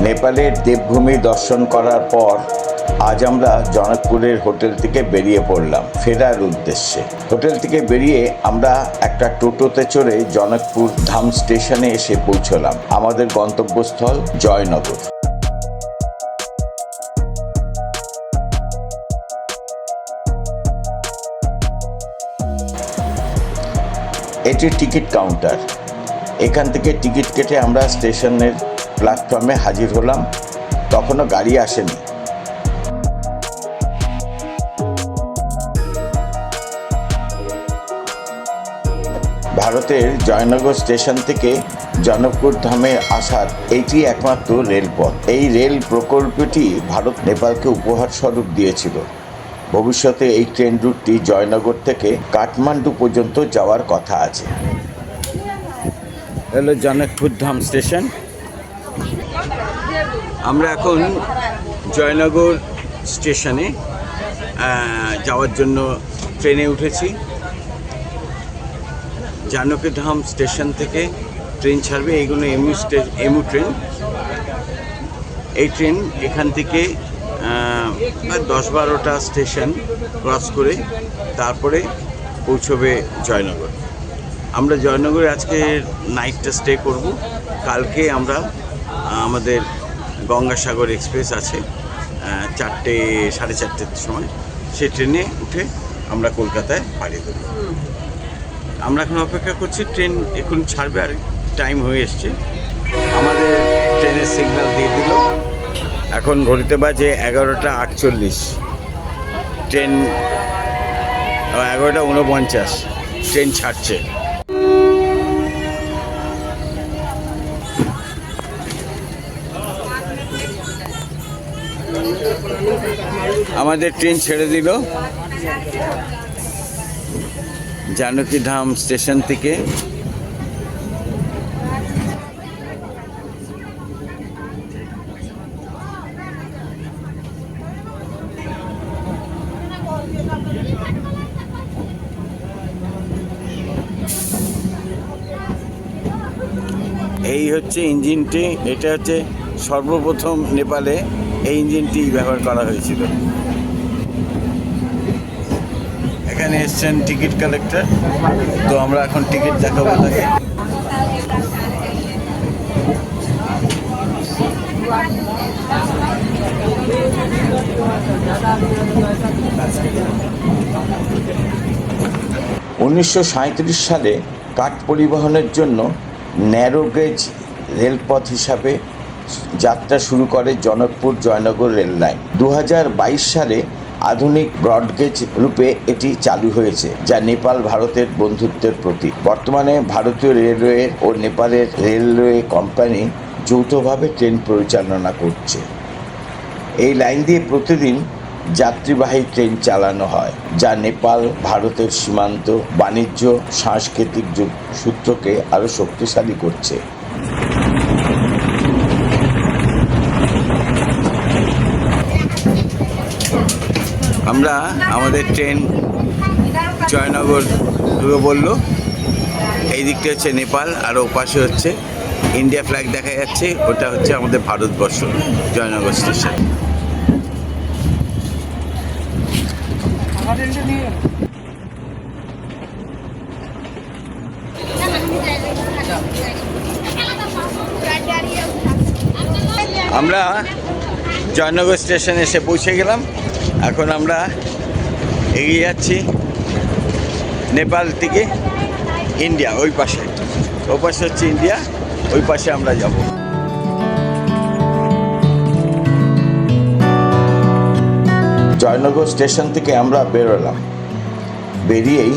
নেপালের দেবভূমি দর্শন করার পর আজ আমরা জনকপুরের হোটেল থেকে বেরিয়ে পড়লাম ফেরার উদ্দেশ্যে। হোটেল থেকে বেরিয়ে আমরা একটা টোটোতে চড়ে জনকপুর ধাম স্টেশনে এসে পৌঁছলাম। আমাদের গন্তব্যস্থল জয়নগর। এটি টিকিট কাউন্টার। এখান থেকে টিকিট কেটে আমরা স্টেশনের প্ল্যাটফর্মে হাজির হলাম। তখনও গাড়ি আসেনি। ভারতের জয়নগর স্টেশন থেকে জনকপুর ধামে আসার এইটি একমাত্র রেলপথ। এই রেল প্রকল্পটি ভারত নেপালকে উপহার স্বরূপ দিয়েছিল। ভবিষ্যতে এই ট্রেন রুটটি জয়নগর থেকে কাঠমান্ডু পর্যন্ত যাওয়ার কথা আছে। হলো জনকপুর ধাম স্টেশন। আমরা এখন জয়নগর স্টেশনে যাওয়ার জন্য ট্রেনে উঠেছি। জানকী ধাম স্টেশন থেকে ট্রেন ছাড়বে। এইগুলো এমু ট্রেন। এই ট্রেন এখান থেকে 10-12টা স্টেশন ক্রস করে তারপরে পৌঁছবে জয়নগর। আমরা জয়নগরে আজকে নাইটটা স্টে করব। কালকে আমরা আমাদের গঙ্গাসাগর এক্সপ্রেস আছে 4:30-4:30 সময়, সেই ট্রেনে উঠে আমরা কলকাতায় পাড়ি দেব। আমরা এখন অপেক্ষা করছি, ট্রেন এখন ছাড়বে আর টাইম হয়ে এসছে। আমাদের ট্রেনের সিগন্যাল দিয়ে দিল। এখন ঘড়িতে বাজে 11:48। ট্রেন 11:49, ট্রেন ছাড়ছে। আমাদের ট্রেন ছেড়ে দিল জানকী ধাম স্টেশন থেকে। এই হচ্ছে ইঞ্জিনটি। এটা হচ্ছে সর্বপ্রথম নেপালে এই ইঞ্জিনটি ব্যবহার করা হয়েছিল। এখানে এসছেন টিকিট কালেক্টর। তো আমরা এখন টিকিট দেখাবো তাকে। (1937) সালে কাঠ পরিবহনের জন্য ন্যারো গেজ রেলপথ হিসাবে যাত্রা শুরু করে জনকপুর জয়নগর রেল লাইন। 2022 সালে আধুনিক ব্রডগেজ রূপে এটি চালু হয়েছে, যা নেপাল ভারতের বন্ধুত্বের প্রতীক। বর্তমানে ভারতীয় রেলওয়ে ও নেপালের রেলওয়ে কোম্পানি যৌথভাবে ট্রেন পরিচালনা করছে। এই লাইন দিয়ে প্রতিদিন যাত্রীবাহী ট্রেন চালানো হয়, যা নেপাল ভারতের সীমান্ত বাণিজ্য সাংস্কৃতিক সূত্রকে আরও শক্তিশালী করছে। আমরা আমাদের ট্রেন জয়নগর ঢুকে পড়ল। এই দিকটা হচ্ছে নেপাল আর ওপাশে হচ্ছে ইন্ডিয়া ফ্ল্যাগ দেখা যাচ্ছে। ওটা হচ্ছে আমাদের ভারতবর্ষ, জয়নগর স্টেশন। আমরা জয়নগর স্টেশনে এসে পৌঁছে গেলাম। এখন আমরা এগিয়ে যাচ্ছি নেপাল থেকে ইন্ডিয়া। ওই পাশে হচ্ছে ইন্ডিয়া, ওই পাশে আমরা যাব। জয়নগর স্টেশন থেকে আমরা বেরোলাম। বেরিয়েই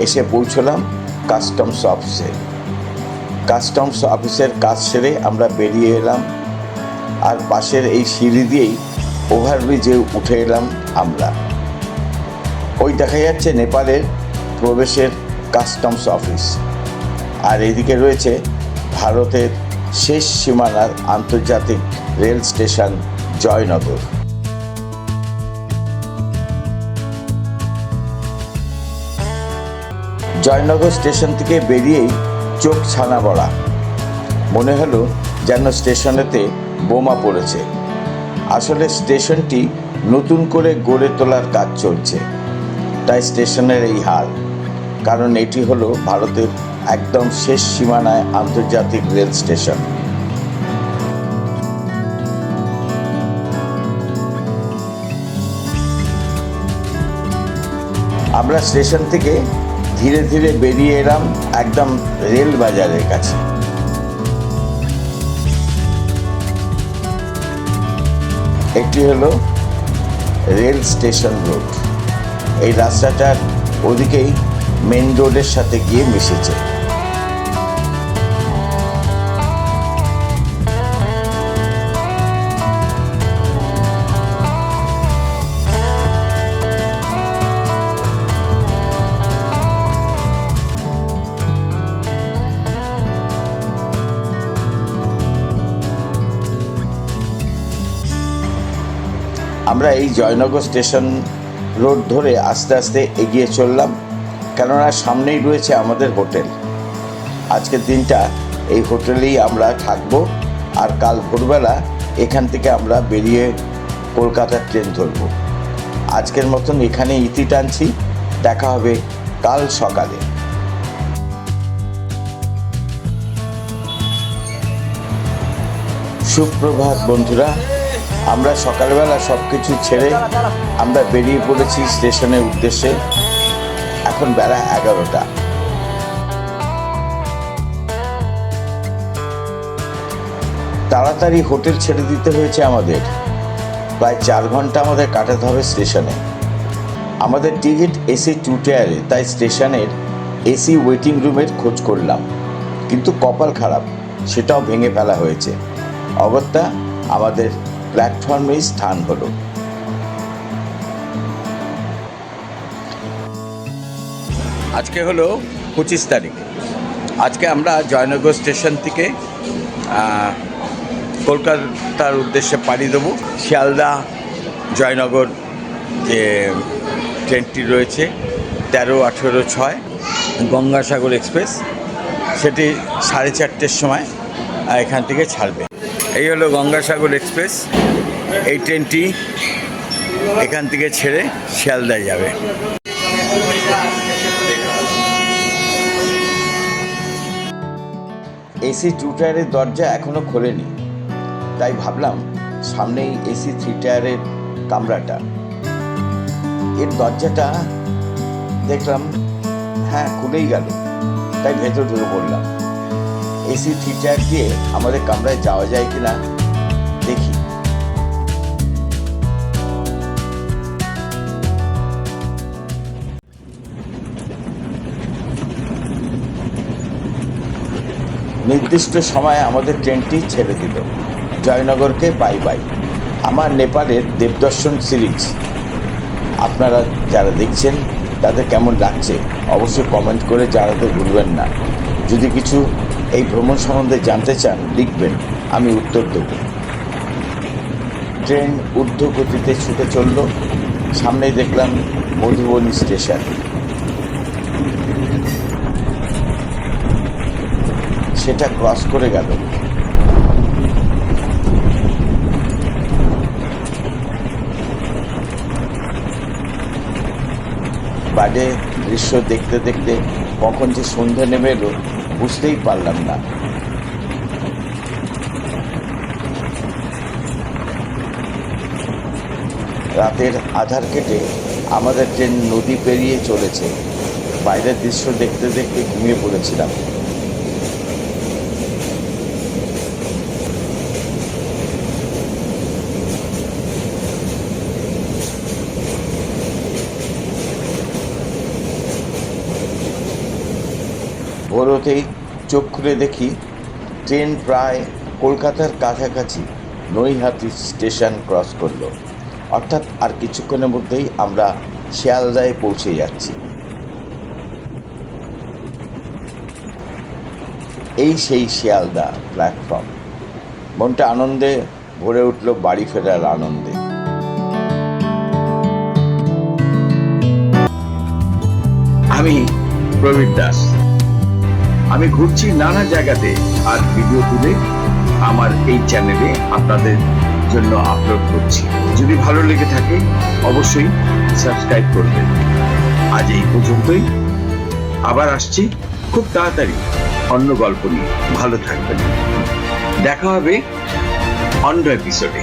এসে পৌঁছলাম কাস্টমস অফিসে। কাস্টমস অফিসের কাজ সেরে আমরা বেরিয়ে এলাম, আর পাশের এই সিঁড়ি দিয়েই ওভারব্রিজে উঠে এলাম আমরা। ওই দেখা যাচ্ছে নেপালের প্রবেশের কাস্টমস অফিস, আর এদিকে রয়েছে ভারতের শেষ সীমানার আন্তর্জাতিক rail station Jaynagar. Jaynagar station থেকে বেরিয়েই চোখ ছানা বড়া, মনে হলো যেন স্টেশনেতে বোমা পড়েছে। আসলে স্টেশনটি নতুন করে গড়ে তোলার কাজ চলছে, তাই স্টেশনের এই হাল। কারণ এটি হলো ভারতের একদম শেষ সীমানায় আন্তর্জাতিক রেল স্টেশন। আমরা স্টেশন থেকে ধীরে ধীরে বেরিয়ে এলাম একদম রেল বাজারের কাছে। এটি হলো রেল স্টেশন রোড। এই রাস্তাটার ওদিকেই মেন রোডের সাথে গিয়ে মিশেছে। আমরা এই জয়নগর স্টেশন রোড ধরে আস্তে আস্তে এগিয়ে চললাম, কেননা সামনেই রয়েছে আমাদের হোটেল। আজকের দিনটা এই হোটেলেই আমরা থাকবো, আর কাল ভোরবেলা এখান থেকে আমরা বেরিয়ে কলকাতার ট্রেন ধরবো। আজকের মতন এখানে ইতি টানছি, দেখা হবে কাল সকালে। সুপ্রভাত বন্ধুরা, আমরা সকালবেলা সব কিছু ছেড়ে আমরা বেরিয়ে পড়েছি স্টেশনের উদ্দেশ্যে। এখন বেলা 11টা। তাড়াতাড়ি হোটেল ছেড়ে দিতে হয়েছে আমাদের। প্রায় 4 ঘন্টা আমাদের কাটাতে হবে স্টেশনে। আমাদের টিকিট এসি 2 টায়ারে, তাই স্টেশনের এসি ওয়েটিং রুমের খোঁজ করলাম, কিন্তু কপাল খারাপ, সেটাও ভেঙে ফেলা হয়েছে। অগত্যা আমাদের প্ল্যাটফর্মেই স্থান হলো। আজকে হলো 25 তারিখ। আজকে আমরা জয়নগর স্টেশন থেকে কলকাতার উদ্দেশ্যে পাড়ি দেবো। শিয়ালদা জয়নগর যে ট্রেনটি রয়েছে 13-18-6 গঙ্গাসাগর এক্সপ্রেস, সেটি 4:30টার সময় এখান থেকে ছাড়বে। এই হলো গঙ্গাসাগর এক্সপ্রেস। এই ট্রেনটি এখান থেকে ছেড়ে শিয়ালদায় যাবে। এসি 2 টায়ারের দরজা এখনো খোলেনি, তাই ভাবলাম সামনেই এসি 3 টায়ারের কামরাটা, এর দরজাটা দেখলাম হ্যাঁ খুলেই গেল, তাই ভেতর ঢুকে পড়লাম। এসি 3 টায়ার দিয়ে আমাদের কামরায় যাওয়া যায় কিনা দেখি। নির্দিষ্ট সময়ে আমাদের ট্রেনটি ছেড়ে দিল। জয়নগরকে বাই বাই। আমার নেপালের দেবদর্শন সিরিজ আপনারা যারা দেখছেন তাদের কেমন লাগছে অবশ্যই কমেন্ট করে জানাতে ভুলবেন না। যদি কিছু এই ভ্রমণ সম্বন্ধে জানতে চান লিখবেন, আমি উত্তর দেব। ট্রেন ঊর্ধ্ব গতিতে ছুটে চলল। সামনেই দেখলাম মধুবনী স্টেশন। সেটা ক্রস করে গেল। বাইরে দৃশ্য দেখতে দেখতে কখন যে সন্ধ্যে নেমে এলো বুঝতেই পারলাম না। রাতের আধার কেটে আমাদের ট্রেন নদী পেরিয়ে চলেছে। বাইরের দৃশ্য দেখতে দেখতে ঘুমিয়ে পড়েছিলাম। ভোর হতেই চোখ খুলে দেখি ট্রেন প্রায় কলকাতার কাছাকাছি নৈহাটি স্টেশন ক্রস করলো। অর্থাৎ আর কিছুক্ষণের মধ্যেই আমরা শিয়ালদায় পৌঁছে যাচ্ছি। এই সেই শিয়ালদা প্ল্যাটফর্ম। মনটা আনন্দে ভরে উঠল, বাড়ি ফেরার আনন্দে। আমি প্রবীর দাস। আমি ঘুরছি নানা জায়গাতে আর ভিডিও তুলে আমার এই চ্যানেলে আপনাদের জন্য আপলোড করছি। যদি ভালো লেগে থাকে অবশ্যই সাবস্ক্রাইব করবেন। আজ এই পর্যন্তই, আবার আসছি খুব তাড়াতাড়ি অন্য গল্প নিয়ে। ভালো থাকবেন, দেখা হবে অন্য এপিসোডে।